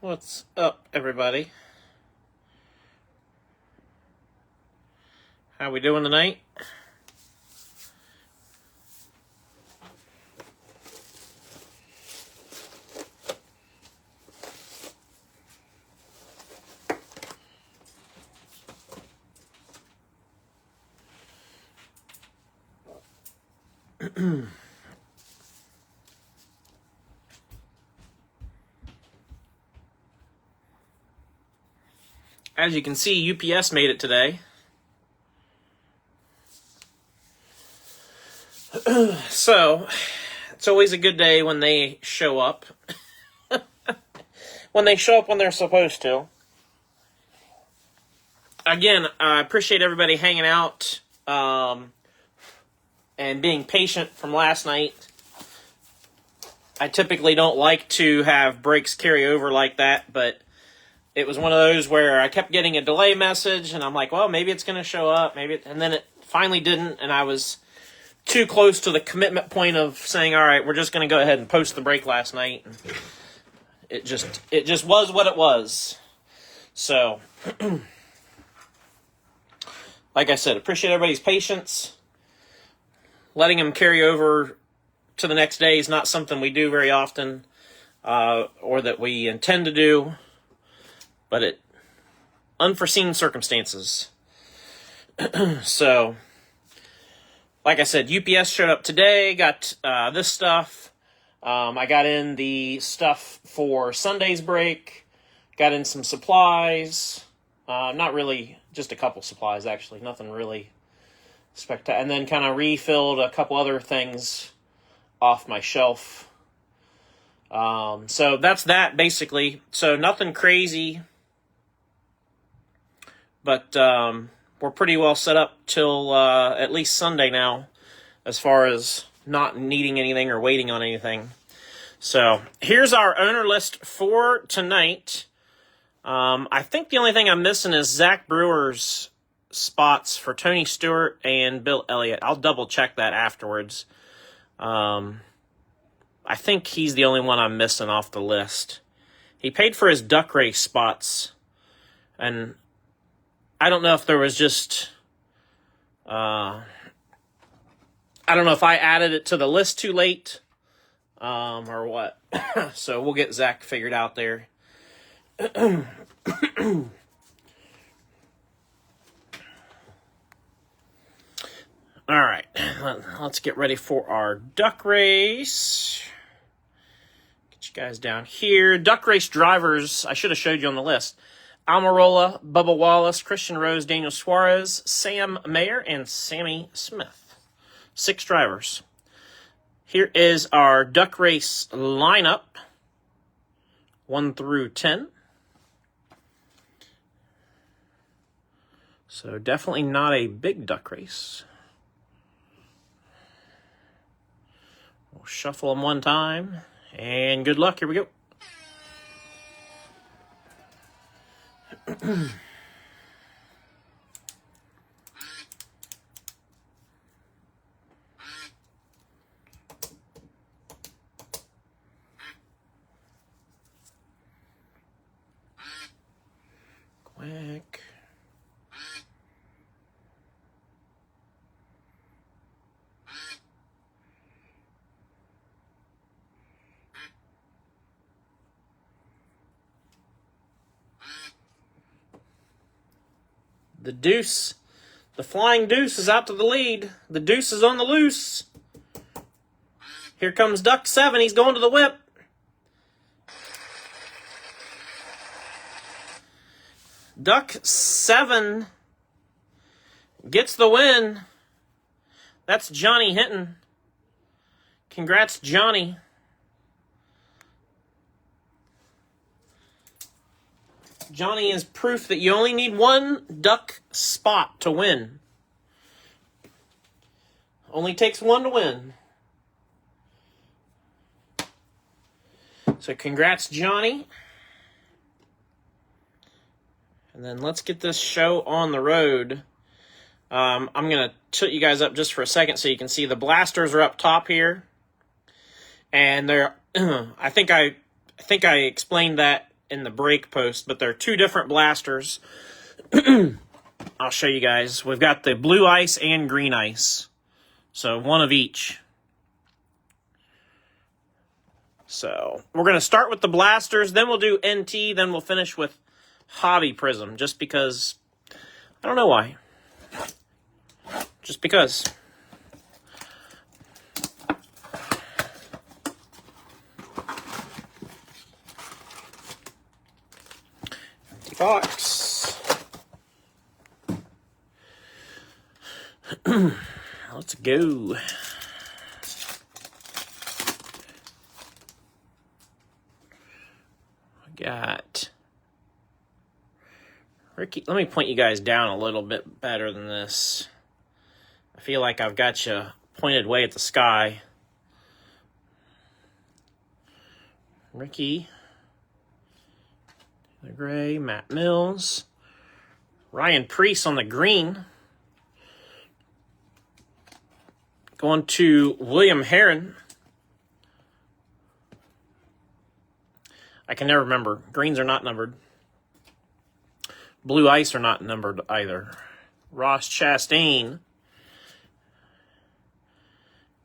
What's up, everybody? How we doing tonight? As you can see, UPS made it today. So, it's always a good day when they show up. When they show up when they're supposed to. Again, I appreciate everybody hanging out and being patient from last night. I typically don't like to have breaks carry over like that, but it was one of those where I kept getting a delay message, and I'm like, well, maybe it's going to show up, and then it finally didn't, and I was too close to the commitment point of saying, all right, we're just going to go ahead and post the break last night. And it just was what it was. So, like I said, appreciate everybody's patience. Letting them carry over to the next day is not something we do very often, or that we intend to do. But unforeseen circumstances. So, like I said, UPS showed up today, got this stuff. I got in the stuff for Sunday's break, got in some supplies. Not really, just a couple supplies, actually. Nothing really spectacular. And then kind of refilled a couple other things off my shelf. So that's that, basically. So nothing crazy. But we're pretty well set up till at least Sunday now, as far as not needing anything or waiting on anything. So here's our owner list for tonight. I think the only thing I'm missing is Zach Brewer's spots for Tony Stewart and Bill Elliott. I'll double check that afterwards. I think he's the only one I'm missing off the list. He paid for his duck race spots, and I don't know if there was just, I don't know if I added it to the list too late, or what. So we'll get Zach figured out there. All right, let's get ready for our duck race. Get you guys down here. Duck race drivers, I should have showed you on the list. Almirola, Bubba Wallace, Christian Rose, Daniel Suarez, Sam Mayer, and Sammy Smith. 6 drivers. Here is our duck race lineup, 1 through 10. So definitely not a big duck race. We'll shuffle them one time, and good luck. Here we go. Quack. The deuce, the flying deuce is out to the lead. The deuce is on the loose. Here comes Duck 7. He's going to the whip. Duck 7 gets the win. That's Johnny Hinton. Congrats, Johnny. Johnny is proof that you only need one duck spot to win. Only takes one to win. So congrats, Johnny. And then let's get this show on the road. I'm going to tilt you guys up just for a second so you can see the blasters are up top here. And they're, I think I explained that in the break post, but they're two different blasters. I'll show you guys. We've got the blue ice and green ice. So one of each. So we're going to start with the blasters, then we'll do NT, then we'll finish with Hobby Prism, just because, I don't know why. Just because. Empty box. Let's go. Got Ricky. Let me point you guys down a little bit better than this. I feel like I've got you pointed way at the sky. Ricky, the gray, Matt Mills, Ryan Preece on the green. Going to William Heron. I can never remember. Greens are not numbered. Blue ice are not numbered either. Ross Chastain.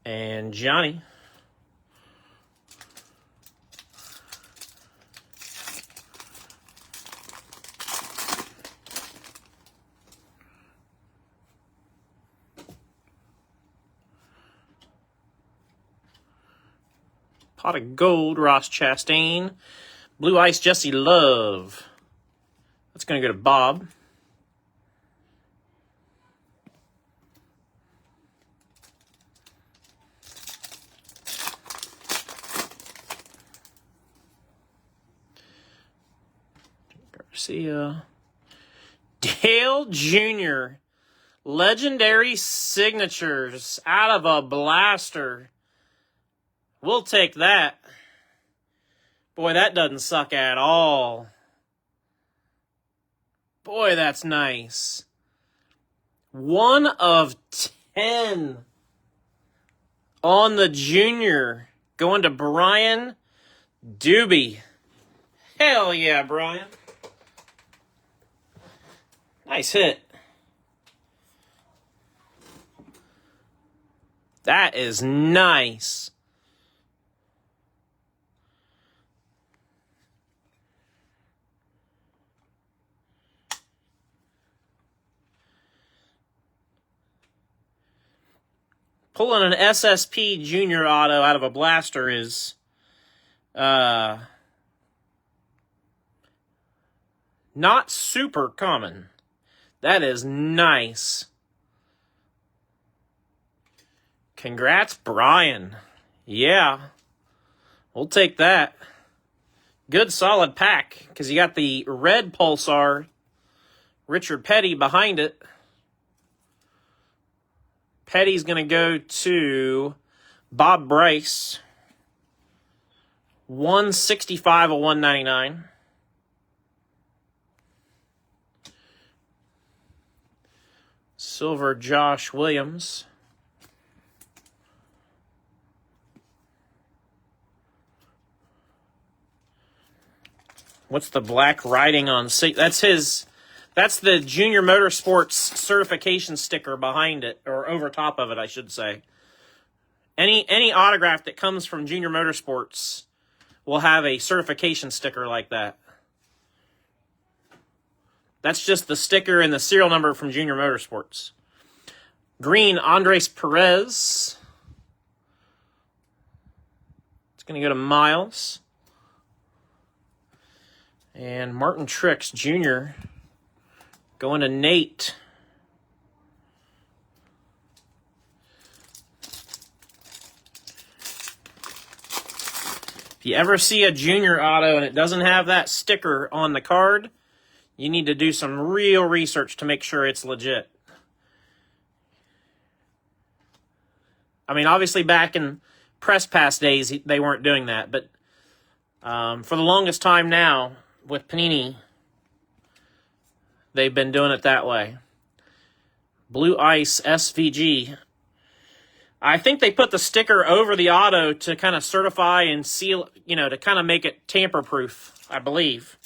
And Johnny. Pot of gold, Ross Chastain. Blue ice, Jesse Love. That's going to go to Bob. Garcia. Dale Jr. Legendary signatures out of a blaster. We'll take that. Boy, that doesn't suck at all. Boy, that's nice. 1 of 10 on the junior. Going to Brian Doobie. Hell yeah, Brian. Nice hit. That is nice. Pulling an SSP Junior Auto out of a blaster is not super common. That is nice. Congrats, Brian. Yeah, we'll take that. Good solid pack, because you got the red Pulsar, Richard Petty behind it. Petty's going to go to Bob Bryce. 165 of 199. Silver Josh Williams. What's the black writing on? That's his. That's the Junior Motorsports certification sticker behind it, or over top of it, I should say. Any autograph that comes from Junior Motorsports will have a certification sticker like that. That's just the sticker and the serial number from Junior Motorsports. Green, Andres Perez. It's going to go to Miles. And Martin Truex Jr. Going to Nate. If you ever see a junior auto and it doesn't have that sticker on the card, you need to do some real research to make sure it's legit. I mean, obviously back in press pass days, they weren't doing that. But for the longest time now, with Panini, they've been doing it that way. Blue Ice SVG. I think they put the sticker over the auto to kind of certify and seal, you know, to kind of make it tamper-proof, I believe.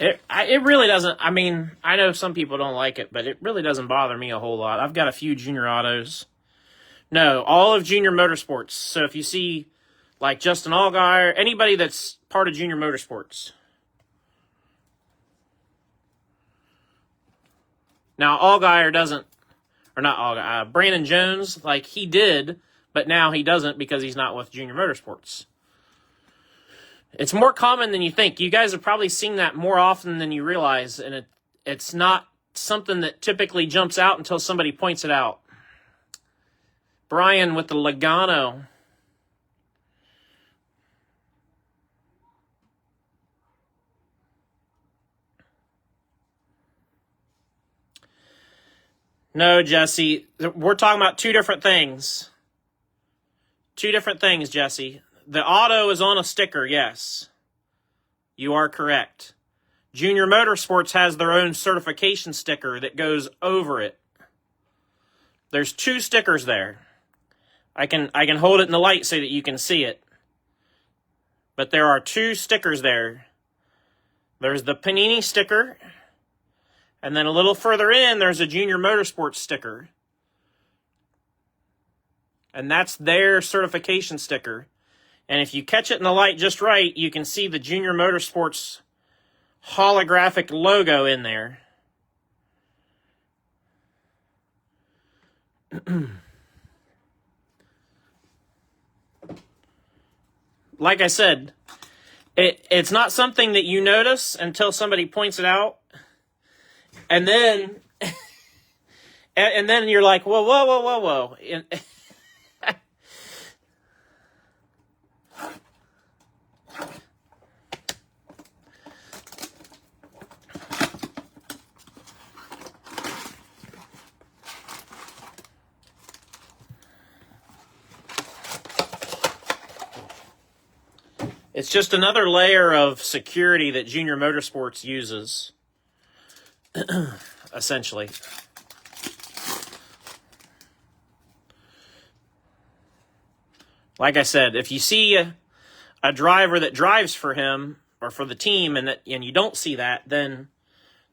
It really doesn't, I mean, I know some people don't like it, but it really doesn't bother me a whole lot. I've got a few junior autos. No, all of Junior Motorsports. So if you see, like, Justin Allgaier, anybody that's part of Junior Motorsports. Now, Allgaier doesn't, or not Allgaier, Brandon Jones, like, he did, but now he doesn't because he's not with Junior Motorsports. It's more common than you think. You guys have probably seen that more often than you realize, and it's not something that typically jumps out until somebody points it out. Brian with the Logano. No, Jesse, we're talking about two different things. Two different things, Jesse. The auto is on a sticker, yes. You are correct. Junior Motorsports has their own certification sticker that goes over it. There's two stickers there. I can hold it in the light so that you can see it. But there are two stickers there. There's the Panini sticker, and then a little further in, there's a Junior Motorsports sticker. And that's their certification sticker. And if you catch it in the light just right, you can see the Junior Motorsports holographic logo in there. Like I said, it's not something that you notice until somebody points it out. And then and then you're like, whoa, whoa, whoa, whoa, whoa. It's just another layer of security that Junior Motorsports uses, essentially. Like I said, if you see a driver that drives for him or for the team and you don't see that, then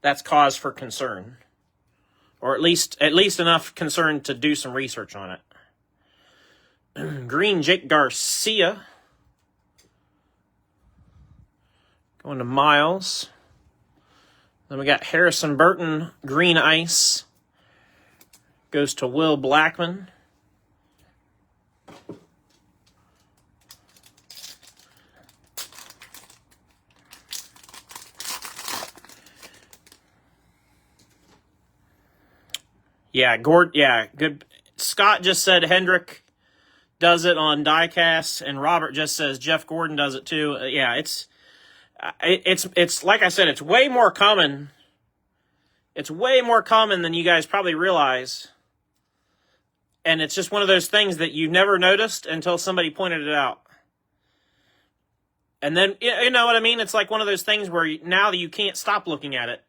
that's cause for concern. Or at least enough concern to do some research on it. Green Jake Garcia. Going to Miles. Then we got Harrison Burton, Green Ice. Goes to Will Blackman. Yeah, good. Scott just said Hendrick does it on diecast, and Robert just says Jeff Gordon does it too. Yeah, it's like I said, it's way more common. It's way more common than you guys probably realize. And it's just one of those things that you never noticed until somebody pointed it out. And then, you know what I mean? It's like one of those things where now you can't stop looking at it.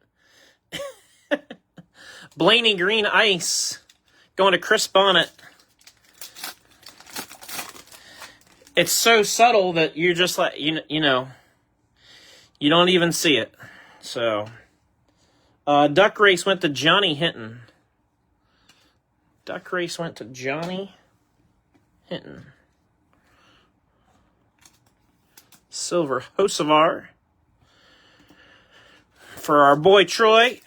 Blaney Green Ice going to Chris Bonnet. It's so subtle that you're just like, you know, you don't even see it. So, Duck Race went to Johnny Hinton. Duck Race went to Johnny Hinton. Silver Hocevar for our boy Troy.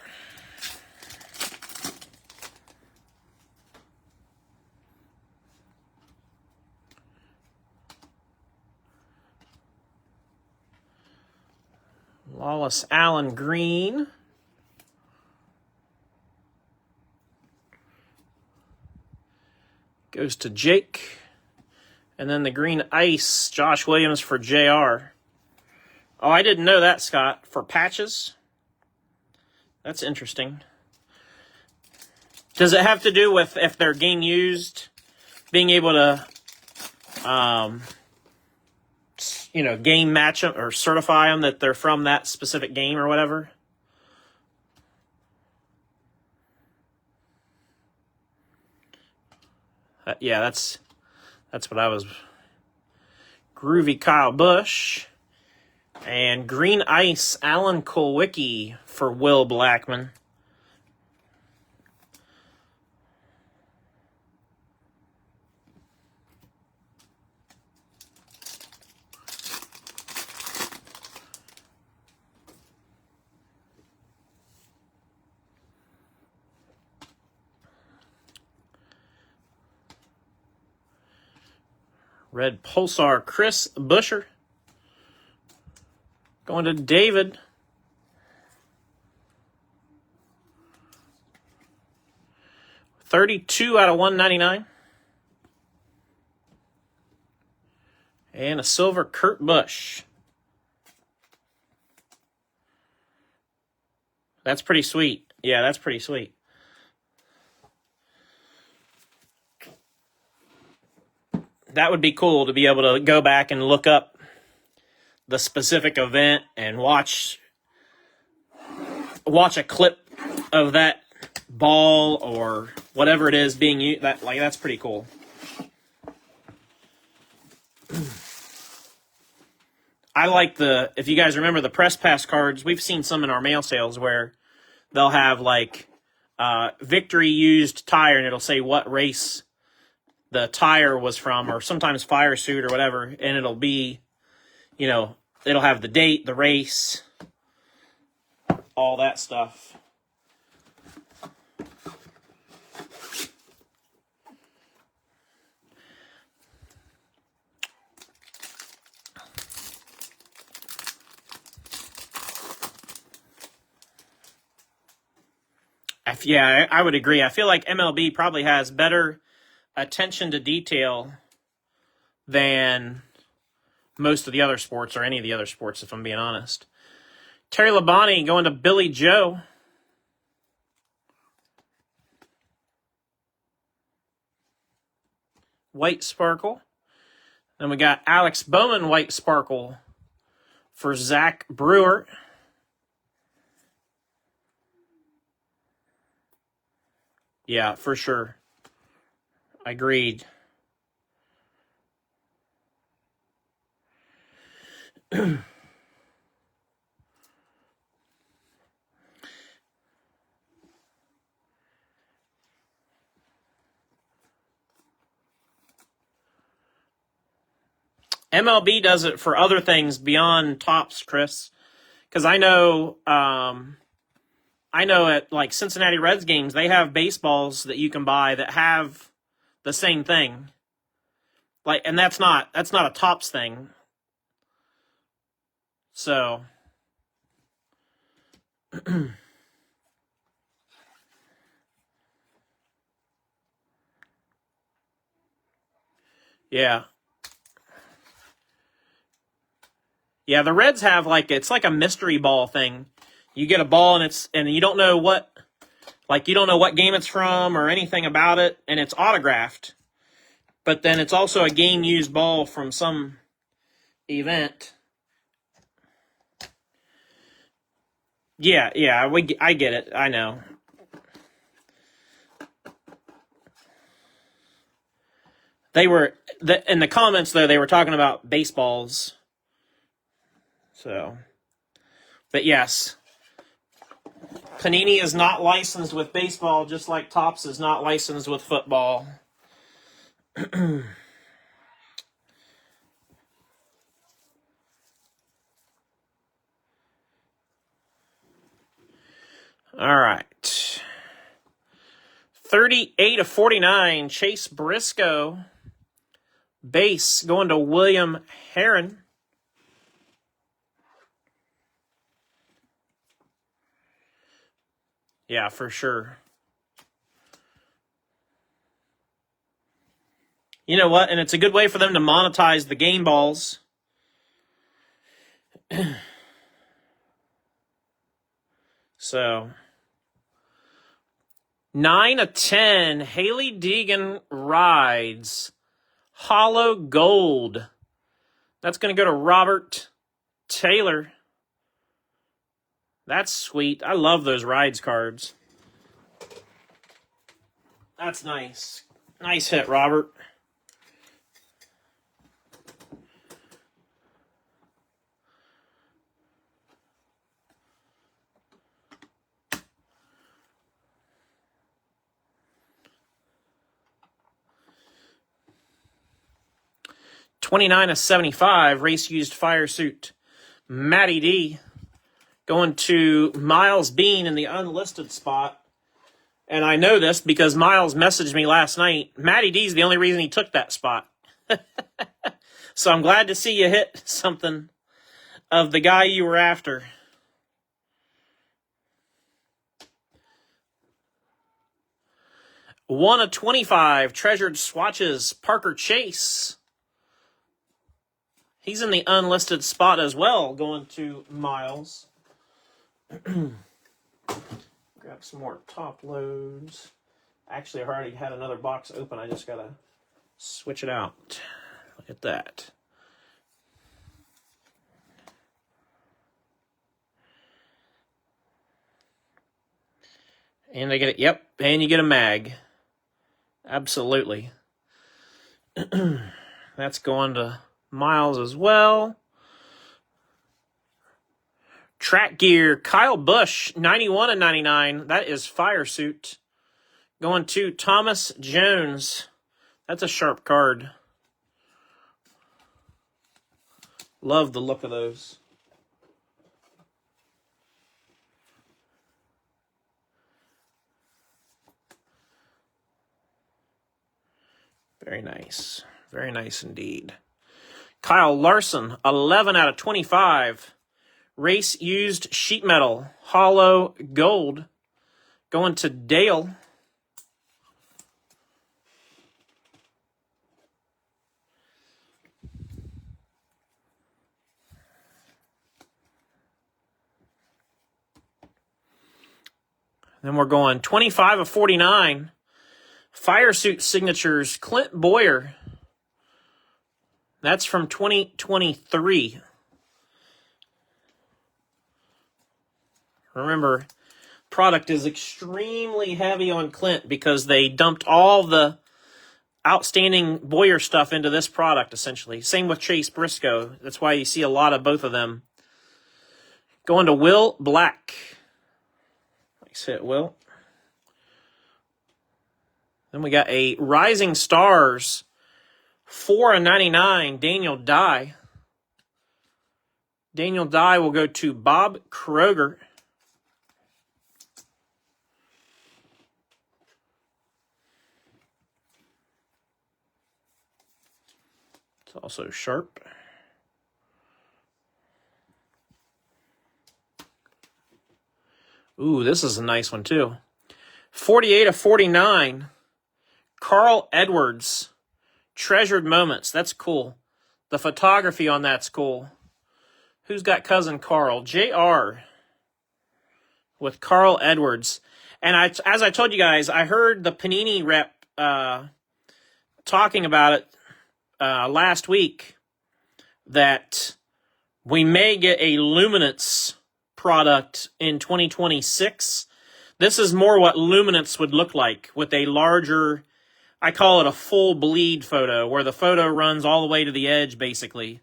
Wallace Allen green. Goes to Jake. And then the green ice, Josh Williams for JR. Oh, I didn't know that, Scott. For patches? That's interesting. Does it have to do with if they're game used, being able to, game match them or certify them that they're from that specific game or whatever? Yeah, that's what I was. Groovy Kyle Busch. And green ice, Alan Kulwicki for Will Blackman. Red Pulsar, Chris Buescher. Going to David. $32 out of $199. And a silver Kurt Busch. That's pretty sweet. Yeah, that's pretty sweet. That would be cool to be able to go back and look up the specific event and watch a clip of that ball or whatever it is being used. That's pretty cool. I like if you guys remember the press pass cards, we've seen some in our mail sales where they'll have victory used tire and it'll say what race the tire was from, or sometimes fire suit or whatever, and it'll be, it'll have the date, the race, all that stuff. Yeah, I would agree. I feel like MLB probably has better attention to detail than most of the other sports, or any of the other sports, if I'm being honest. Terry Labonte going to Billy Joe. White Sparkle. Then we got Alex Bowman White Sparkle for Zach Brewer. Yeah, for sure. Agreed. MLB does it for other things beyond Topps, Chris. Because I know at Cincinnati Reds games, they have baseballs that you can buy that have the same thing. And that's not a Topps thing. So yeah. Yeah, the Reds have it's like a mystery ball thing. You get a ball and you don't know what game it's from or anything about it, and it's autographed. But then it's also a game used ball from some event. Yeah, I get it. I know. They were in the comments though. They were talking about baseballs. So, but yes, Panini is not licensed with baseball, just like Topps is not licensed with football. All right. 38/49, Chase Briscoe. Base going to William Heron. Yeah, for sure. You know what? And it's a good way for them to monetize the game balls. So, 9 of 10, Haley Deegan rides. Hollow gold. That's going to go to Robert Taylor. That's sweet. I love those rides cards. That's nice. Nice hit, Robert. $29.75 race used fire suit. Matty D going to Miles Bean in the unlisted spot. And I know this because Miles messaged me last night. Matty D's the only reason he took that spot. So I'm glad to see you hit something of the guy you were after. One of 25 treasured swatches, Parker Chase. He's in the unlisted spot as well, going to Miles. Grab some more top loads. Actually, I already had another box open. I just got to switch it out. Look at that. And they get it. Yep, and you get a mag. Absolutely. That's going to Miles as well. Track gear, Kyle Busch, 91/99. That is fire suit. Going to Thomas Jones. That's a sharp card. Love the look of those. Very nice. Very nice indeed. Kyle Larson, 11/25. Race used sheet metal, hollow gold. Going to Dale. Then we're going 25/49. Fire suit signatures, Clint Boyer. That's from 2023. Remember, product is extremely heavy on Clint because they dumped all the outstanding Boyer stuff into this product, essentially. Same with Chase Briscoe. That's why you see a lot of both of them. Going to Will Black. Nice hit, Will. Then we got a Rising Stars, 4/99, Daniel Dye. Daniel Dye will go to Bob Kroger. It's also sharp. Ooh, this is a nice one too. 48/49. Carl Edwards, Treasured Moments. That's cool. The photography on that's cool. Who's got cousin Carl? JR with Carl Edwards. And as I told you guys, I heard the Panini rep talking about it last week that we may get a Luminance product in 2026. This is more what Luminance would look like with a larger, I call it a full bleed photo, where the photo runs all the way to the edge, basically.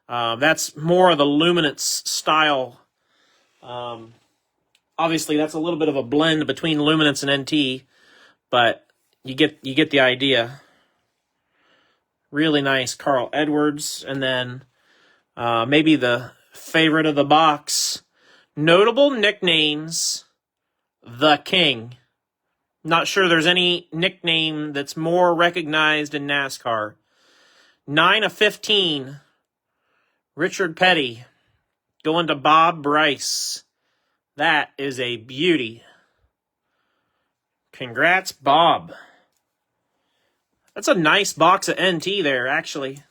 That's more of the Luminance style. Obviously, that's a little bit of a blend between Luminance and NT, but you get the idea. Really nice Carl Edwards. And then maybe the favorite of the box, notable nicknames, The King. Not sure there's any nickname that's more recognized in NASCAR. 9/15, Richard Petty going to Bob Bryce. That is a beauty. Congrats, Bob. That's a nice box of NT there, actually.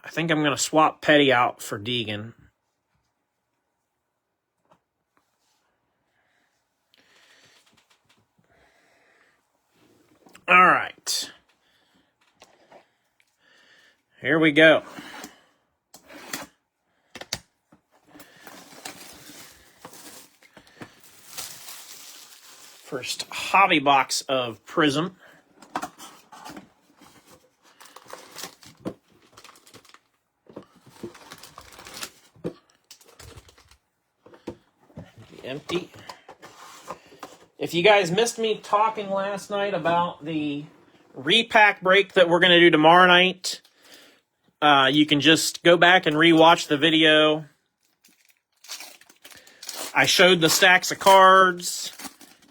I think I'm going to swap Petty out for Deegan. All right. Here we go. First hobby box of Prism. Empty. If you guys missed me talking last night about the repack break that we're going to do tomorrow night, you can just go back and rewatch the video. I showed the stacks of cards,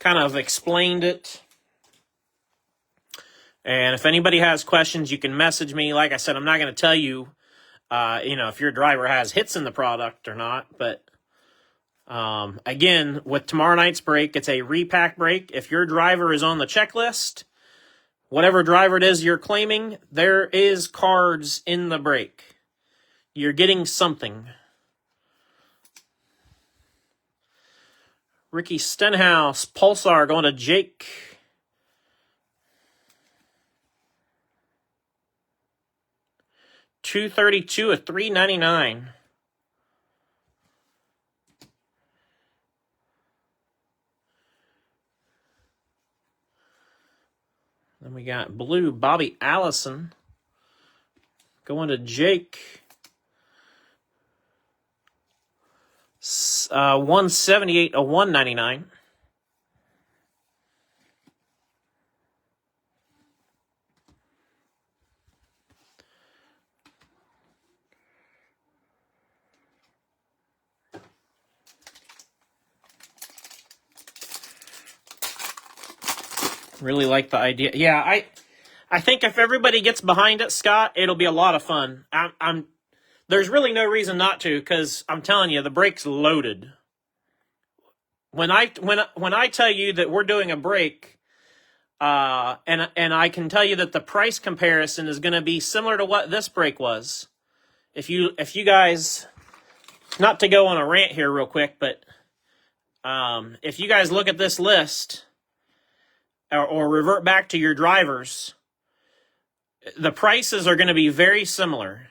kind of explained it. And if anybody has questions, you can message me. Like I said, I'm not going to tell you, if your driver has hits in the product or not, but again, with tomorrow night's break, it's a repack break. If your driver is on the checklist, whatever driver it is you're claiming, there is cards in the break. You're getting something. Ricky Stenhouse, Pulsar going to Jake. $232 of $399. Then we got blue, Bobby Allison. Going to Jake. 178 of 199. Really like the idea. Yeah, I think if everybody gets behind it, Scott, it'll be a lot of fun. There's really no reason not to, because I'm telling you, the break's loaded. When I tell you that we're doing a break, and I can tell you that the price comparison is going to be similar to what this break was. If you guys, not to go on a rant here real quick, but if you guys look at this list or revert back to your drivers, the prices are going to be very similar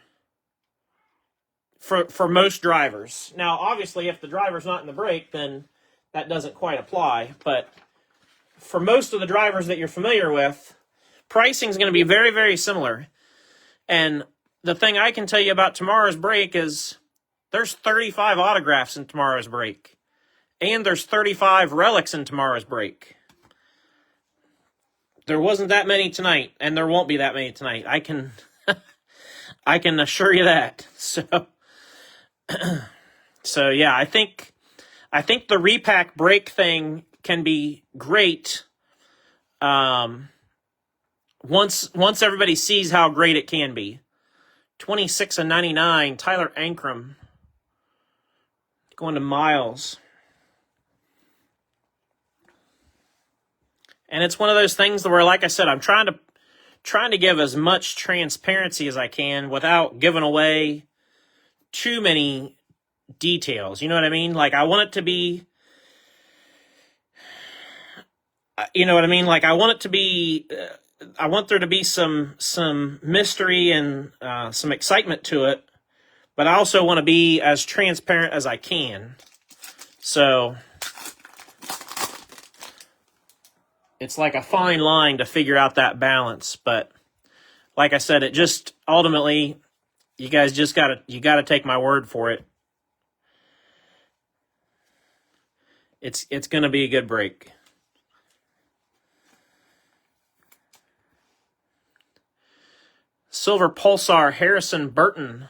for most drivers. Now, obviously, if the driver's not in the break, then that doesn't quite apply. But for most of the drivers that you're familiar with, pricing is going to be very, very similar. And the thing I can tell you about tomorrow's break is there's 35 autographs in tomorrow's break. And there's 35 relics in tomorrow's break. There wasn't that many tonight, and there won't be that many tonight. I can assure you that. So yeah, I think the repack break thing can be great. Once everybody sees how great it can be. 26 of 99, Tyler Ankrum. Going to Miles. And it's one of those things where, like I said, I'm trying to give as much transparency as I can without giving away too many details. You know what I mean? Like, I want it to be, you know what I mean? Like, I want it to be, I want there to be some mystery and some excitement to it, but I also want to be as transparent as I can. So it's like a fine line to figure out that balance. But like I said, it just ultimately, you guys just gotta take my word for it. It's gonna be a good break. Silver Pulsar, Harrison Burton.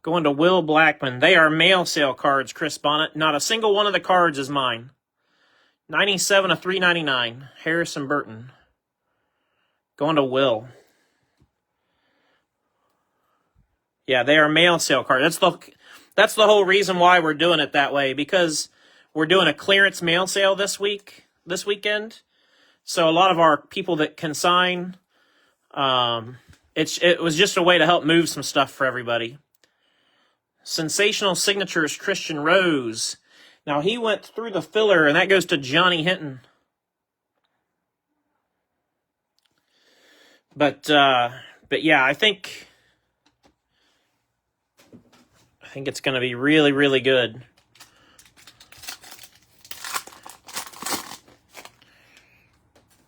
Going to Will Blackman. They are mail sale cards, Chris Bonnet. Not a single one of the cards is mine. 97 of 399. Harrison Burton. Going to Will. Yeah, they are mail sale cards. That's the whole reason why we're doing it that way, because we're doing a clearance mail sale this weekend. So a lot of our people that can sign, it was just a way to help move some stuff for everybody. Sensational Signatures, Christian Rose. Now he went through the filler, and that goes to Johnny Hinton. But yeah, I think it's going to be really, really good.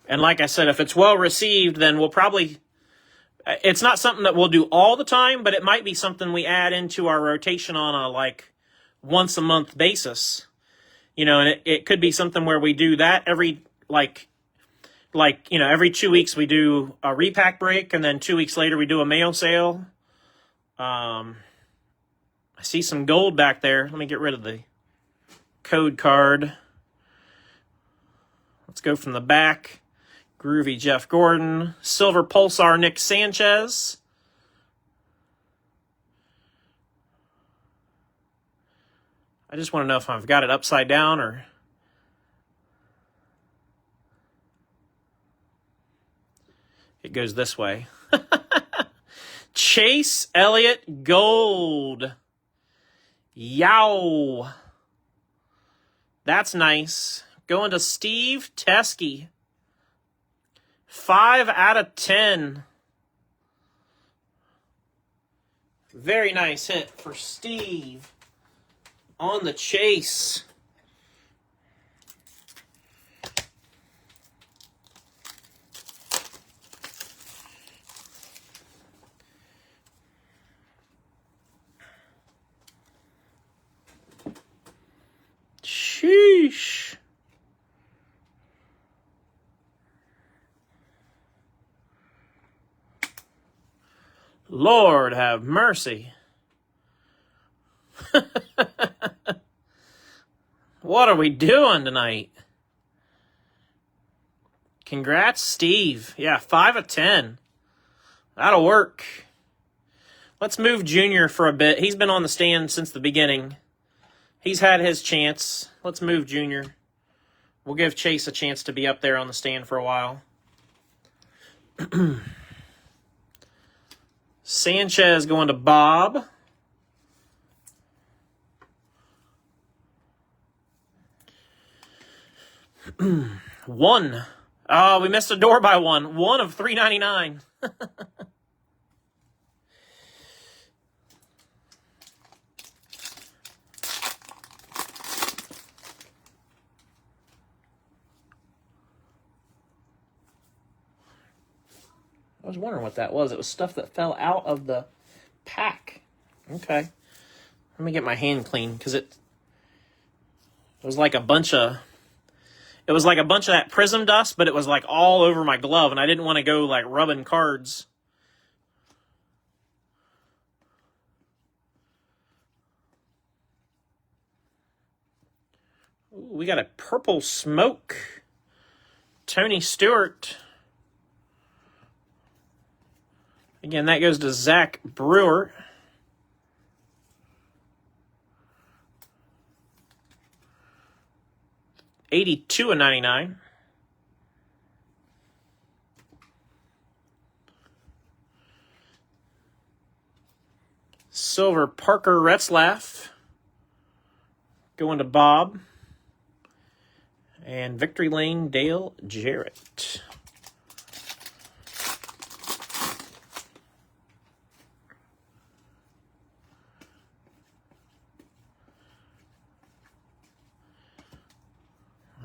And like I said, if it's well received, then we'll probably... It's not something that we'll do all the time, but it might be something we add into our rotation on a, once a month basis. And it could be something where we do that every, every 2 weeks we do a repack break, and then 2 weeks later we do a mail sale. I see some gold back there. Let me get rid of the code card. Let's go from the back. Groovy Jeff Gordon. Silver Pulsar Nick Sanchez. I just want to know if I've got it upside down or... It goes this way. Chase Elliott Gold. Yow. That's nice. Going to Steve Teskey. 5 out of 10. Very nice hit for Steve on the chase. Sheesh. Lord have mercy. What are we doing tonight? Congrats, Steve. Yeah, 5 of 10. That'll work. Let's move Junior for a bit. He's been on the stand since the beginning. He's had his chance. Let's move Junior. We'll give Chase a chance to be up there on the stand for a while. Sanchez going to Bob. One. Oh, we missed a door by one. 1 of 399. I was wondering what that was. It was stuff that fell out of the pack. Okay. Let me get my hand clean, because it was like a bunch of... It was like a bunch of that prism dust, but it was like all over my glove, and I didn't want to go like rubbing cards. Ooh, we got a purple smoke. Tony Stewart. Again, that goes to Zach Brewer. $82 of 99. Silver Parker Retzlaff. Going to Bob. And Victory Lane Dale Jarrett.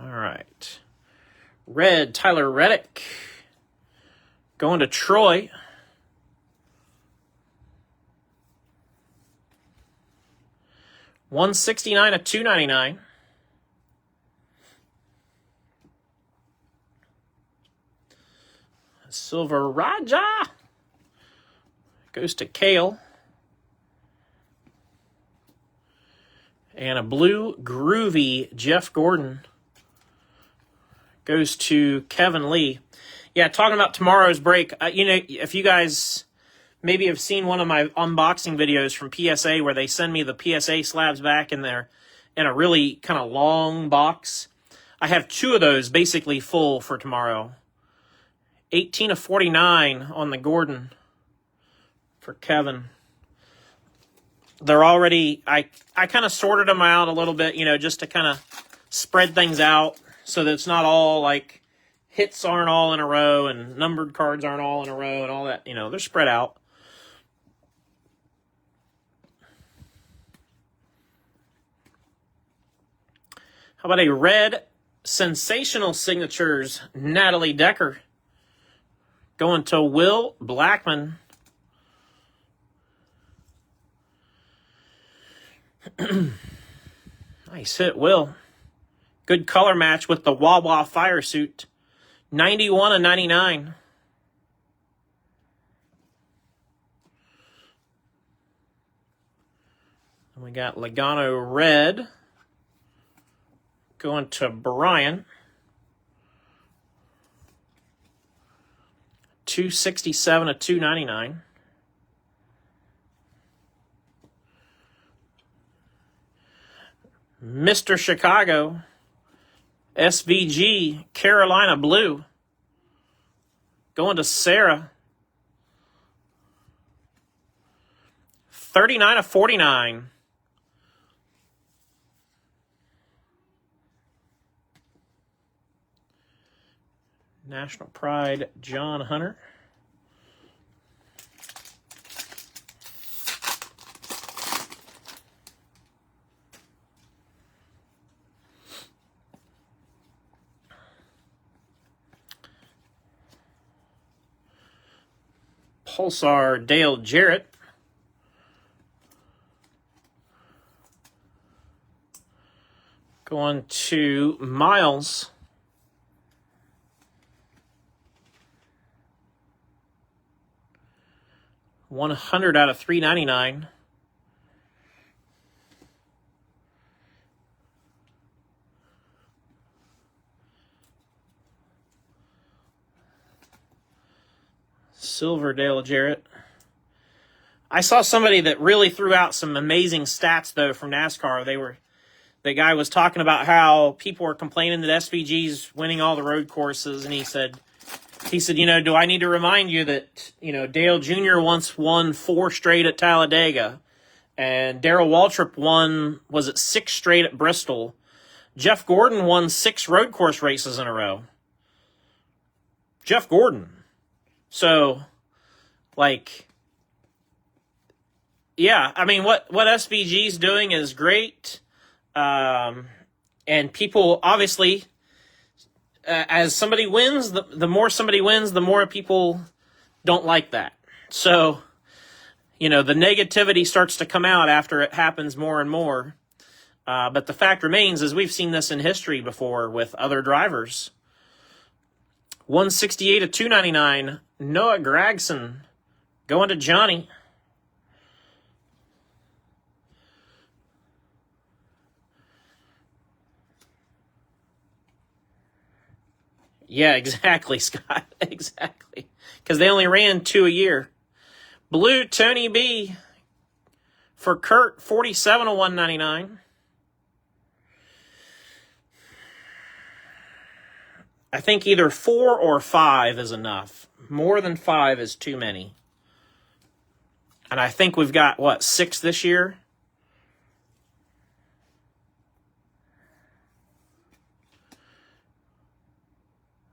All right. Red, Tyler Reddick. Going to Troy. $169 of $299. Silver Raja. Goes to Kale. And a blue groovy Jeff Gordon goes to Kevin Lee. Yeah, talking about tomorrow's break, you know, if you guys maybe have seen one of my unboxing videos from PSA where they send me the PSA slabs back in there in a really kind of long box, I have 2 of those basically full for tomorrow. 18 of 49 on the Gordon for Kevin. They're already, I kind of sorted them out a little bit, you know, just to kind of spread things out so that it's not all like hits aren't all in a row and numbered cards aren't all in a row and all that, you know, they're spread out. How about a red sensational signatures, Natalie Decker, going to Will Blackman. Nice hit, Will. Good color match with the Wawa Fire Suit. 91 of 99. And we got Logano Red going to Brian. 267 of 299. Mr. Chicago, SVG, Carolina Blue, going to Sarah. 39 of 49. National Pride, John Hunter. Pulsar, Dale Jarrett. Going to Miles. $100 out of $399. Silver Dale Jarrett. I saw somebody that really threw out some amazing stats though from NASCAR. The guy was talking about how people were complaining that SVG's winning all the road courses, and he said, you know, do I need to remind you that, you know, Dale Jr. once won 4 straight at Talladega, and Darrell Waltrip won, was it 6 straight at Bristol? Jeff Gordon won 6 road course races in a row. Jeff Gordon. So, like, yeah, I mean, what SVG's doing is great. And people, obviously, as somebody wins, the more somebody wins, the more people don't like that. So, you know, the negativity starts to come out after it happens more and more. But the fact remains is we've seen this in history before with other drivers. 168 of 299, Noah Gragson going to Johnny. Yeah, exactly, Scott. Exactly. Because they only ran 2 a year. Blue Tony B for Kurt, 47 of 199. I think either 4 or 5 is enough. More than 5 is too many. And I think we've got, what, 6 this year?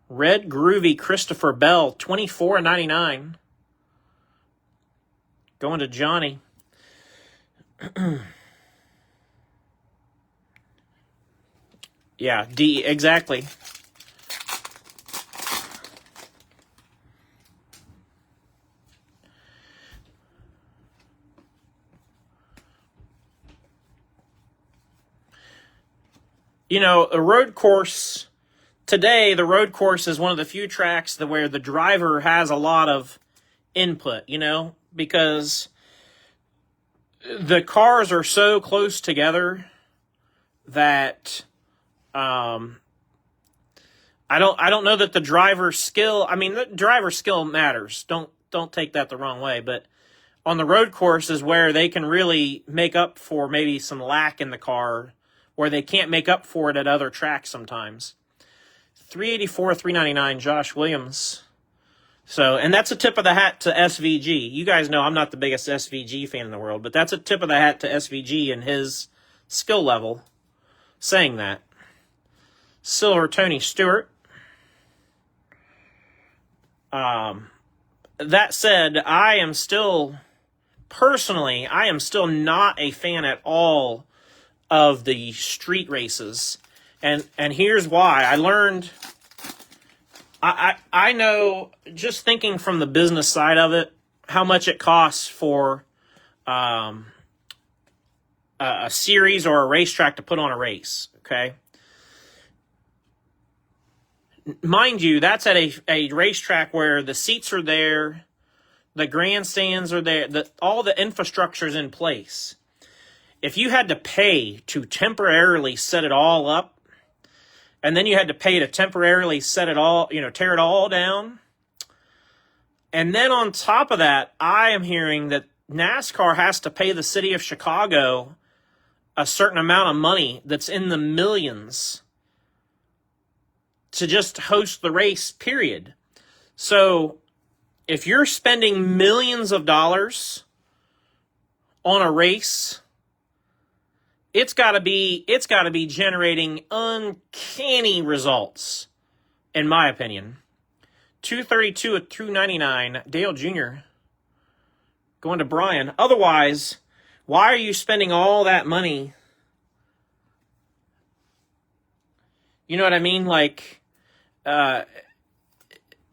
Red Groovy Christopher Bell, 24 of 99. Going to Johnny. Yeah, D, exactly. You know, a road course, today the road course is one of the few tracks where the driver has a lot of input, you know, because the cars are so close together that I don't know that the driver's skill. I mean, the driver's skill matters. Don't take that the wrong way. But on the road course is where they can really make up for maybe some lack in the car, where they can't make up for it at other tracks sometimes. 384, 399, Josh Williams. So, and that's a tip of the hat to SVG. You guys know I'm not the biggest SVG fan in the world, but that's a tip of the hat to SVG and his skill level saying that. Silver, Tony Stewart. That said, I am still not a fan at all of the street races. And here's why. I know, just thinking from the business side of it, how much it costs for a series or a racetrack to put on a race, okay? Mind you, that's at a racetrack where the seats are there, the grandstands are there, all the infrastructure's in place. If you had to pay to temporarily set it all up, and then you had to pay to temporarily set it all, tear it all down, and then on top of that, I am hearing that NASCAR has to pay the city of Chicago a certain amount of money that's in the millions to just host the race, period. So if you're spending millions of dollars on a race, it's got to be generating uncanny results, in my opinion. 232 at 299, Dale Jr. going to Brian. Otherwise, why are you spending all that money? You know what I mean? Like,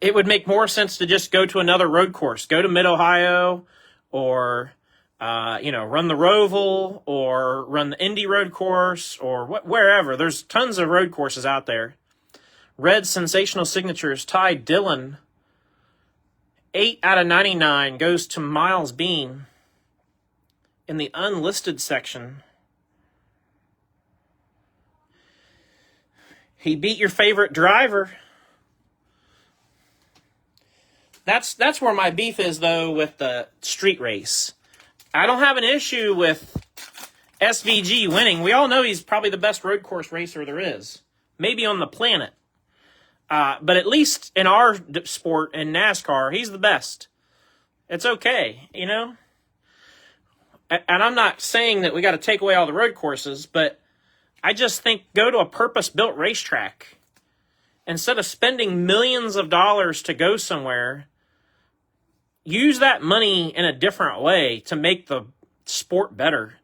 it would make more sense to just go to another road course. Go to Mid-Ohio, or, run the Roval, or run the Indy road course, or wherever. There's tons of road courses out there. Red Sensational Signatures, Ty Dillon. 8 out of 99 goes to Miles Bean in the unlisted section. He beat your favorite driver. That's where my beef is, though, with the street race. I don't have an issue with SVG winning. We all know he's probably the best road course racer there is, maybe on the planet. But at least in our sport, in NASCAR, he's the best. It's okay, And I'm not saying that we got to take away all the road courses, but I just think go to a purpose-built racetrack. Instead of spending millions of dollars to go somewhere, use that money in a different way to make the sport better.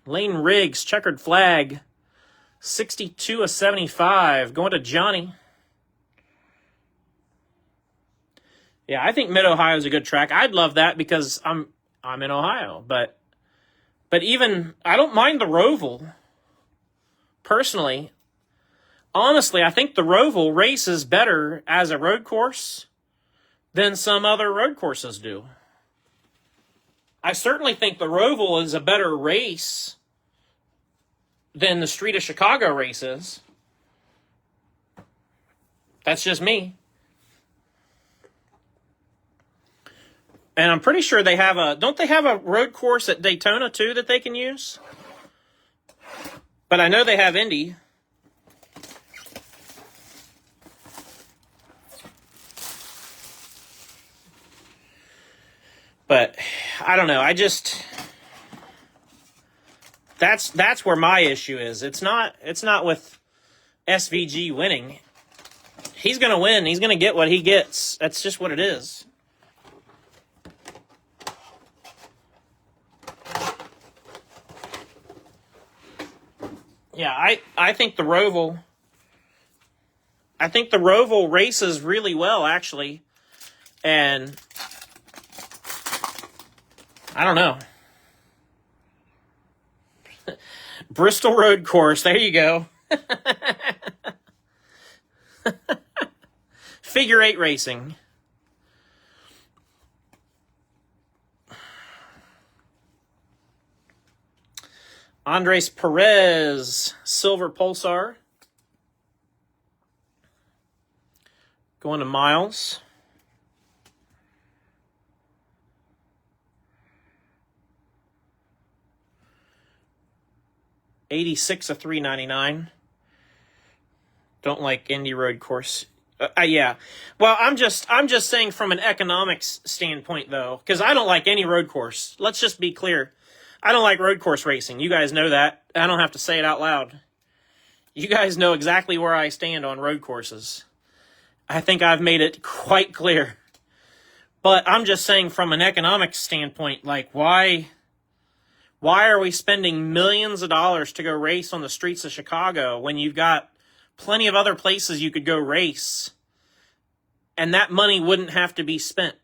Lane Riggs, checkered flag, 62 of 75, going to Johnny. Yeah, I think Mid-Ohio is a good track. I'd love that because I'm in Ohio, but even I don't mind the Roval. Personally, honestly, I think the Roval races better as a road course than some other road courses do. I certainly think the Roval is a better race than the Street of Chicago races. That's just me. And I'm pretty sure don't they have a road course at Daytona too that they can use? But I know they have Indy. But I don't know. That's where my issue is. It's not with SVG winning. He's going to win. He's going to get what he gets. That's just what it is. Yeah, I think the Roval races really well, actually. And I don't know. Bristol Road Course, there you go. Figure 8 racing. Andres Perez, Silver Pulsar. Going to Miles. $86 of $3.99. Don't like Indy Road Course. Yeah. Well, I'm just saying from an economics standpoint, though, because I don't like any road course. Let's just be clear. I don't like road course racing. You guys know that. I don't have to say it out loud. You guys know exactly where I stand on road courses. I think I've made it quite clear. But I'm just saying from an economics standpoint, like, why are we spending millions of dollars to go race on the streets of Chicago when you've got plenty of other places you could go race, and that money wouldn't have to be spent?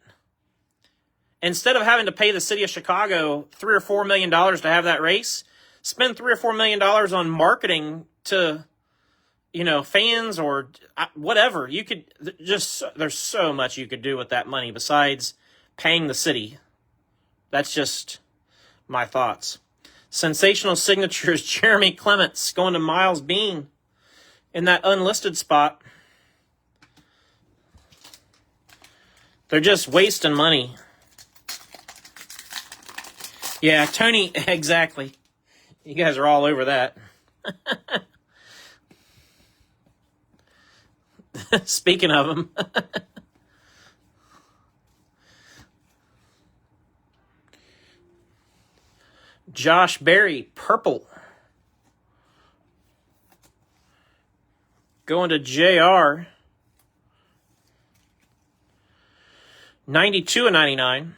Instead of having to pay the city of Chicago $3 or $4 million to have that race, spend $3 or $4 million on marketing to, fans or whatever. You could there's so much you could do with that money besides paying the city. That's just my thoughts. Sensational signatures, Jeremy Clements going to Miles Bean in that unlisted spot. They're just wasting money. Yeah, Tony, exactly. You guys are all over that. Speaking of them. Josh Berry, purple. Going to JR. 92 of 99.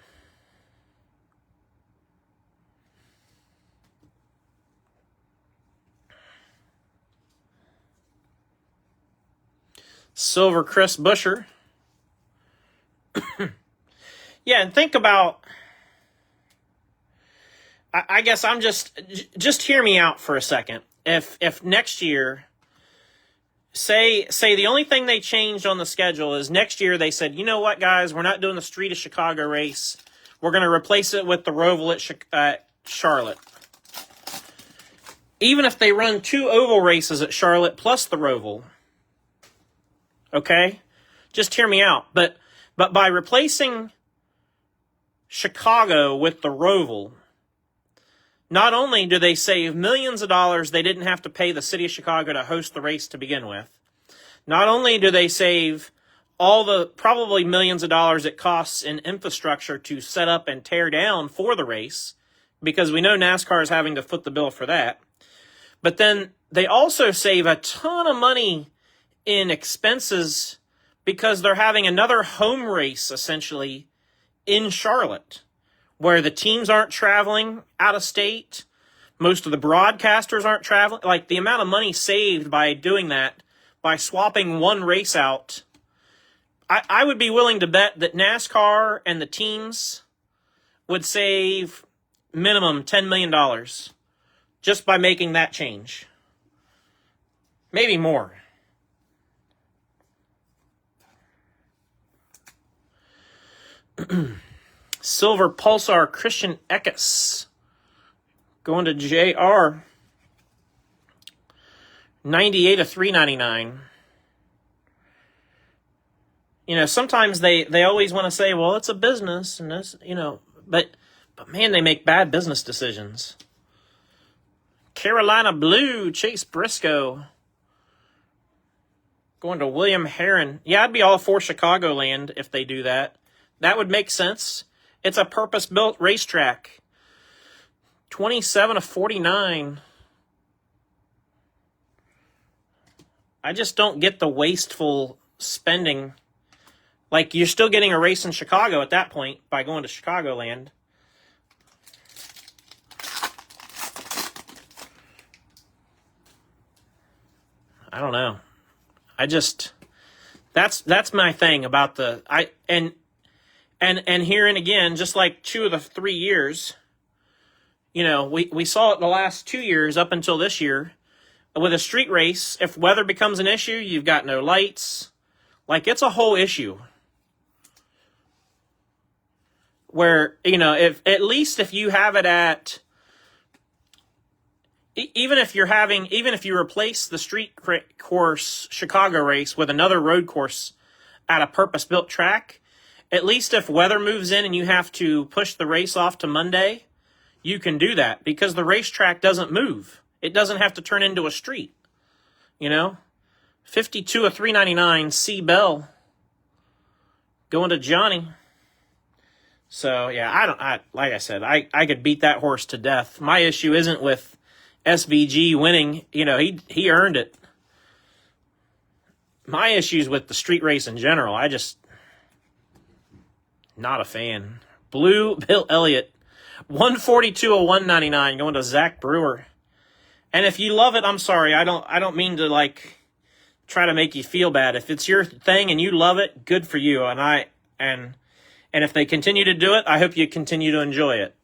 Silver Chris Busher. Yeah, and think about, I guess I'm just hear me out for a second. If next year, say the only thing they changed on the schedule is next year they said, you know what, guys, we're not doing the Street of Chicago race. We're going to replace it with the Roval at Charlotte. Even if they run 2 oval races at Charlotte plus the Roval, okay? Just hear me out. But by replacing Chicago with the Roval, not only do they save millions of dollars they didn't have to pay the city of Chicago to host the race to begin with, not only do they save all the probably millions of dollars it costs in infrastructure to set up and tear down for the race, because we know NASCAR is having to foot the bill for that, but then they also save a ton of money in expenses because they're having another home race essentially in Charlotte, where the teams aren't traveling out of state. Most of the broadcasters aren't traveling. Like, the amount of money saved by doing that, by swapping one race out, I would be willing to bet that NASCAR and the teams would save minimum $10 million just by making that change. Maybe more. Silver Pulsar Christian Eckes going to JR. 98 of 399. Sometimes they always want to say, well, it's a business and this, but man, they make bad business decisions. Carolina Blue, Chase Briscoe going to William Herron. Yeah, I'd be all for Chicagoland if they do that. That would make sense. It's a purpose-built racetrack. 27 of 49. I just don't get the wasteful spending. Like, you're still getting a race in Chicago at that point by going to Chicagoland. I don't know. That's my thing about and here and again, just like 2 of the 3 years, we saw it the last 2 years up until this year. With a street race, if weather becomes an issue, you've got no lights. Like, it's a whole issue. Where, if at least if you have it at, even if you replace the street course Chicago race with another road course at a purpose-built track, at least if weather moves in and you have to push the race off to Monday, you can do that because the racetrack doesn't move. It doesn't have to turn into a street. 52 of 399, C. Bell going to Johnny. So, yeah, like I said, I could beat that horse to death. My issue isn't with SVG winning. He earned it. My issue's with the street race in general. Not a fan. Blue Bill Elliott, 142 of 199, going to Zach Brewer. And if you love it, I'm sorry. I don't mean to try to make you feel bad. If it's your thing and you love it, good for you. And if they continue to do it, I hope you continue to enjoy it.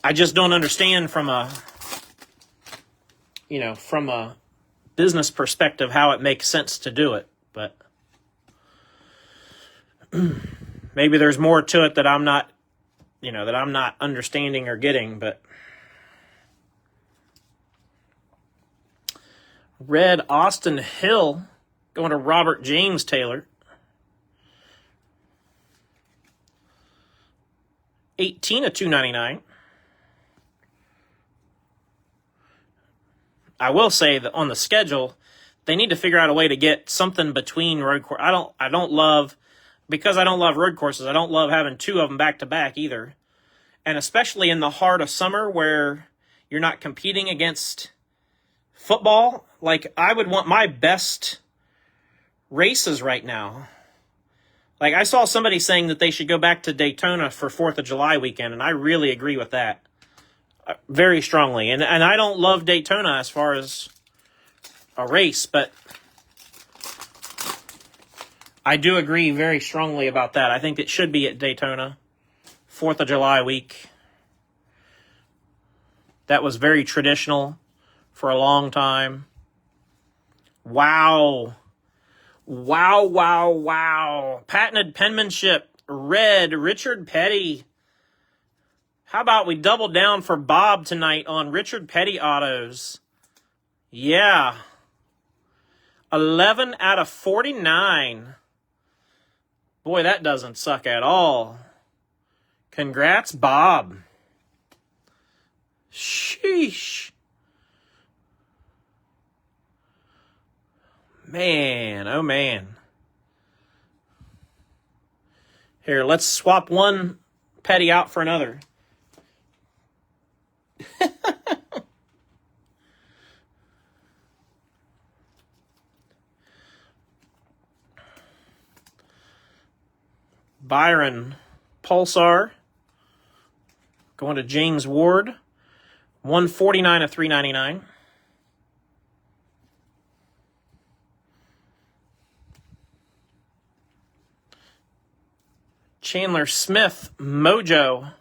I just don't understand from a business perspective how it makes sense to do it. But maybe there's more to it that I'm not understanding or getting. But Red Austin Hill going to Robert James Taylor. 18 of 299. I will say that on the schedule, they need to figure out a way to get something between road course. Because I don't love road courses, I don't love having two of them back to back either. And especially in the heart of summer where you're not competing against football. I would want my best races right now. I saw somebody saying that they should go back to Daytona for 4th of July weekend, and I really agree with that very strongly. And I don't love Daytona as far as a race, but I do agree very strongly about that. I think it should be at Daytona, 4th of July week. That was very traditional for a long time. Wow. Patented penmanship, red, Richard Petty. How about we double down for Bob tonight on Richard Petty autos? Yeah. 11 out of 49. Boy, that doesn't suck at all. Congrats, Bob. Sheesh. Man, oh man. Here, let's swap one Petty out for another. Byron Pulsar going to James Ward, 149 of 399. Chandler Smith, Mojo,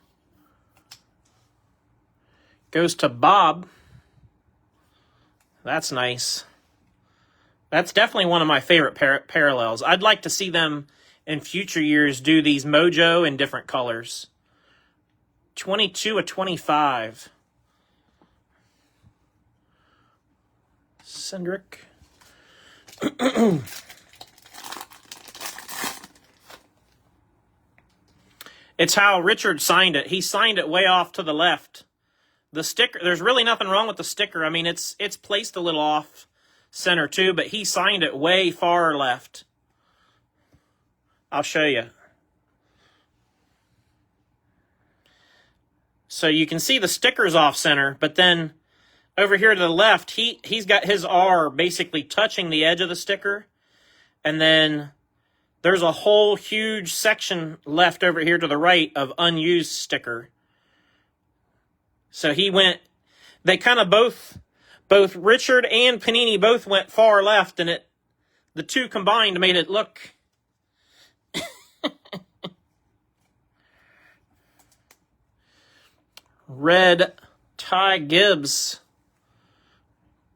goes to Bob. That's nice. That's definitely one of my favorite parallels. I'd like to see them in future years do these Mojo in different colors. 22 of 25. Cindric. It's how Richard signed it. He signed it way off to the left. The sticker, there's really nothing wrong with the sticker. I mean, it's placed a little off center too, but he signed it way far left. I'll show you. So you can see the sticker's off center, but then over here to the left, he's got his R basically touching the edge of the sticker, and then there's a whole huge section left over here to the right of unused sticker. So they kind of both Richard and Panini both went far left, and the two combined made it look. Red Ty Gibbs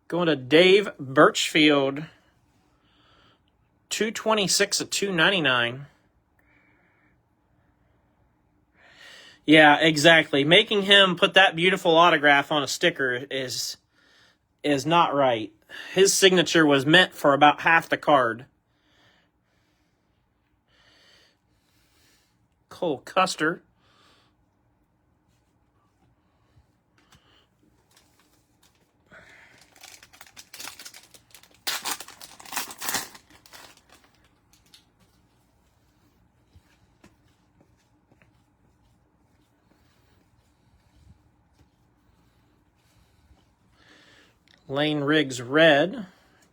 going to Dave Birchfield. 226 of 299. Yeah, exactly. Making him put that beautiful autograph on a sticker is not right. His signature was meant for about half the card. Cole Custer. Lane Riggs red.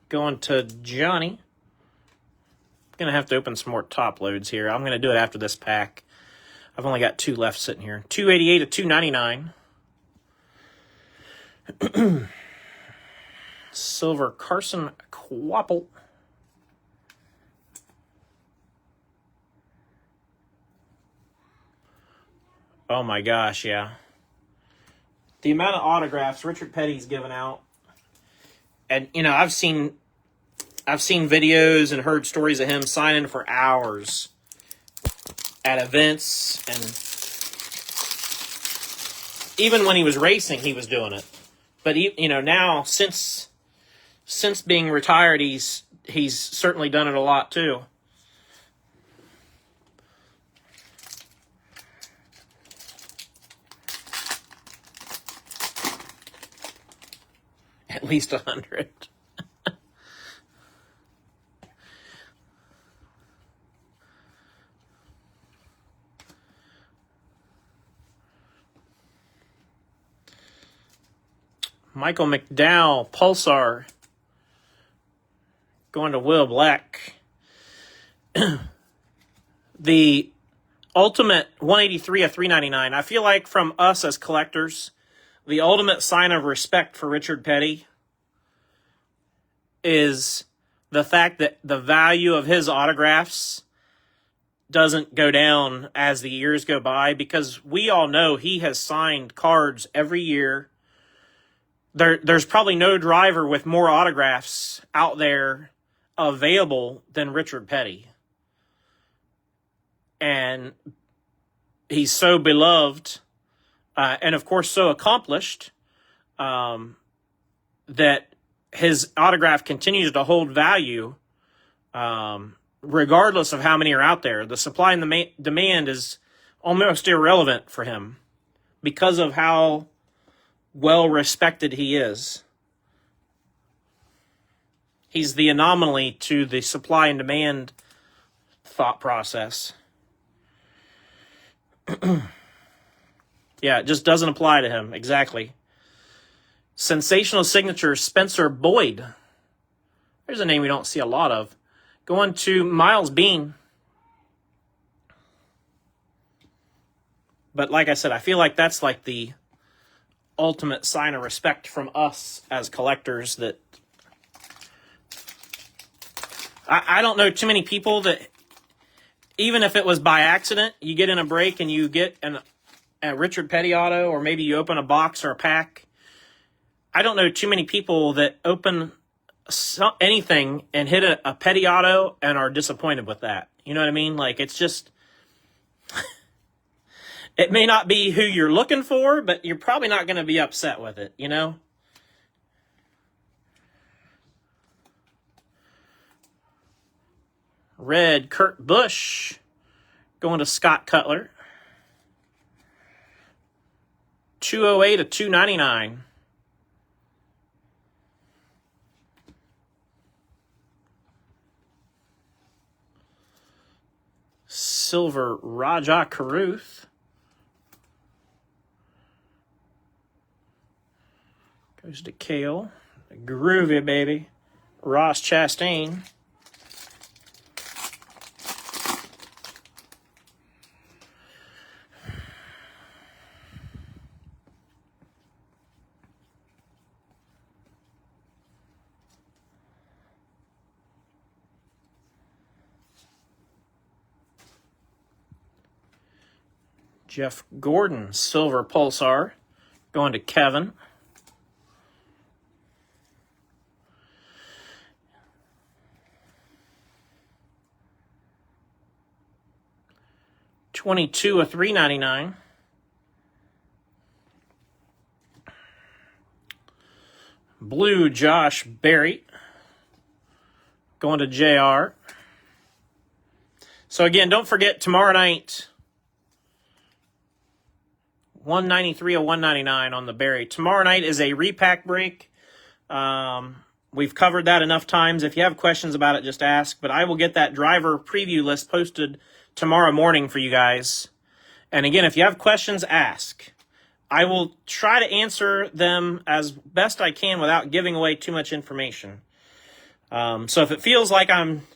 Going to Johnny. Going to have to open some more top loads here. I'm going to do it after this pack. I've only got 2 left sitting here. 288 to 299. Silver Carson Quapple. Oh my gosh, yeah. The amount of autographs Richard Petty's given out. And, you know, I've seen videos and heard stories of him signing for hours at events, and even when he was racing, he was doing it. But you know, now since being retired, he's certainly done it a lot too. At least 100. Michael McDowell, Pulsar. Going to Will Black. The ultimate 183 of 399. I feel like from us as collectors, the ultimate sign of respect for Richard Petty is the fact that the value of his autographs doesn't go down as the years go by, because we all know he has signed cards every year. There's probably no driver with more autographs out there available than Richard Petty. And he's so beloved and, of course, so accomplished that his autograph continues to hold value regardless of how many are out there. The supply and the demand is almost irrelevant for him because of how well respected he is. He's the anomaly to the supply and demand thought process. Yeah, it just doesn't apply to him. Exactly. Sensational signature, Spencer Boyd. There's a name we don't see a lot of. Going to Miles Bean. But like I said, I feel like that's like the ultimate sign of respect from us as collectors, that I don't know too many people that, even if it was by accident, you get in a break and you get a Richard Petty auto, or maybe you open a box or a pack. I don't know too many people that open anything and hit a Petty auto and are disappointed with that. You know what I mean? Like, it's just, it may not be who you're looking for, but you're probably not going to be upset with it, you know? Red Kurt Busch. Going to Scott Cutler. 208 to 299. Silver Raja Caruth. Goes to Kale. Groovy, baby. Ross Chastain. Jeff Gordon, Silver Pulsar. Going to Kevin. $22 of $3.99. blue Josh Berry going to JR. So again, don't forget tomorrow night, 193 or 199 on the Berry. Tomorrow night is a repack break. We've covered that enough times. If you have questions about it, just ask. But I will get that driver preview list posted tomorrow morning for you guys. And again, if you have questions, ask. I will try to answer them as best I can without giving away too much information. So if it feels like I'm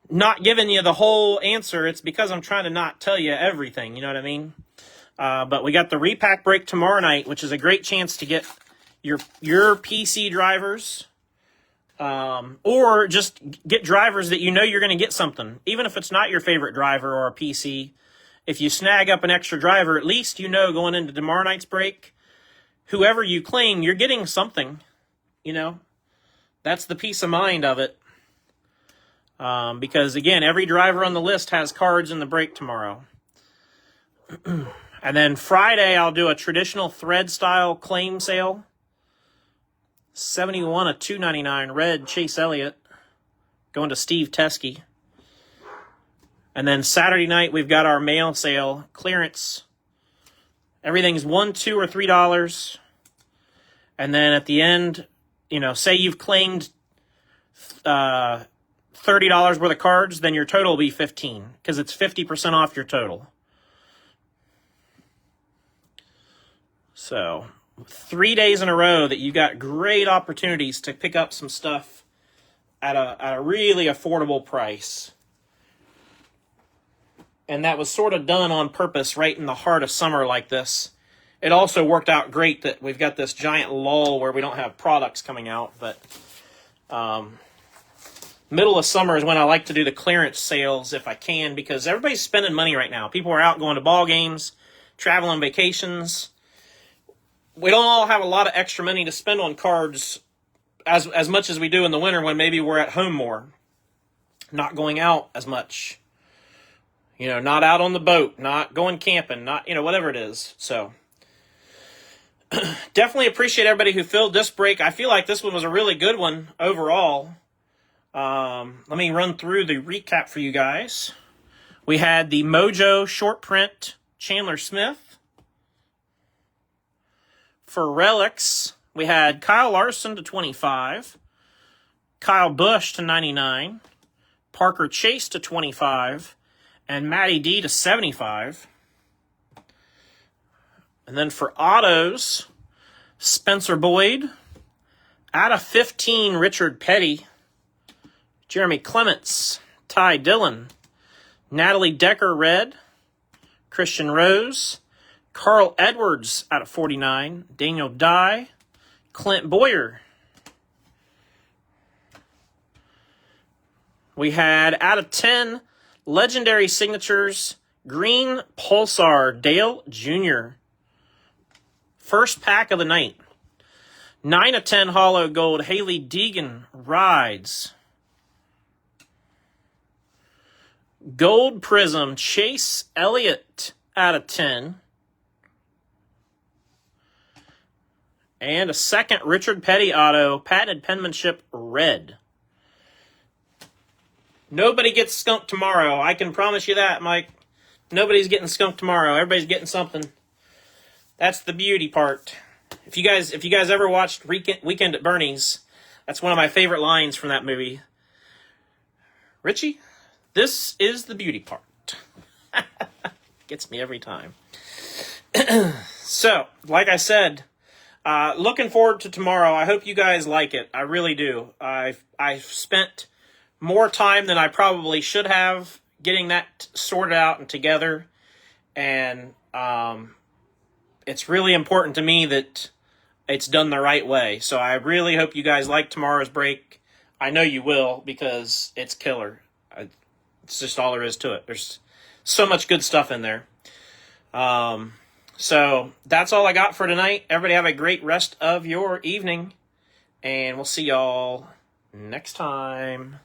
not giving you the whole answer, it's because I'm trying to not tell you everything. You know what I mean? But we got the repack break tomorrow night, which is a great chance to get your PC drivers, or just get drivers that you know you're going to get something. Even if it's not your favorite driver or a PC, if you snag up an extra driver, at least you know going into tomorrow night's break, whoever you claim, you're getting something. You know, that's the peace of mind of it. Because again, every driver on the list has cards in the break tomorrow. And then Friday, I'll do a traditional thread style claim sale. 71 of 299 red Chase Elliott going to Steve Teskey. And then Saturday night, we've got our mail sale clearance. Everything's $1, $2, or $3. And then at the end, you know, say you've claimed $30 worth of cards, then your total will be $15 because it's 50% off your total. So 3 days in a row that you got great opportunities to pick up some stuff at a really affordable price. And that was sort of done on purpose right in the heart of summer like this. It also worked out great that we've got this giant lull where we don't have products coming out. But middle of summer is when I like to do the clearance sales if I can, because everybody's spending money right now. People are out going to ball games, traveling vacations. We don't all have a lot of extra money to spend on cards as much as we do in the winter when maybe we're at home more, not going out as much. You know, not out on the boat, not going camping, not, you know, whatever it is. So definitely appreciate everybody who filled this break. I feel like this one was a really good one overall. Let me run through the recap for you guys. We had the Mojo short print Chandler Smith. For relics, we had Kyle Larson to 25, Kyle Busch to 99, Parker Chase to 25, and Matty D to 75. And then for autos, Spencer Boyd, out of 15, Richard Petty, Jeremy Clements, Ty Dillon, Natalie Decker red, Christian Rose, Carl Edwards out of 49, Daniel Dye, Clint Boyer. We had out of 10, legendary signatures, Green Pulsar, Dale Jr. First pack of the night. 9 of 10 hollow gold, Haley Deegan rides. Gold Prism, Chase Elliott out of 10. And a second Richard Petty auto, patented penmanship red. Nobody gets skunked tomorrow. I can promise you that, Mike. Nobody's getting skunked tomorrow. Everybody's getting something. That's the beauty part. If you guys ever watched Weekend at Bernie's, that's one of my favorite lines from that movie. Richie, this is the beauty part. Gets me every time. So, like I said, looking forward to tomorrow. I hope you guys like it. I really do. I've spent more time than I probably should have getting that sorted out and together. And it's really important to me that it's done the right way. So I really hope you guys like tomorrow's break. I know you will, because it's killer. It's just all there is to it. There's so much good stuff in there. So that's all I got for tonight. Everybody have a great rest of your evening, and we'll see y'all next time.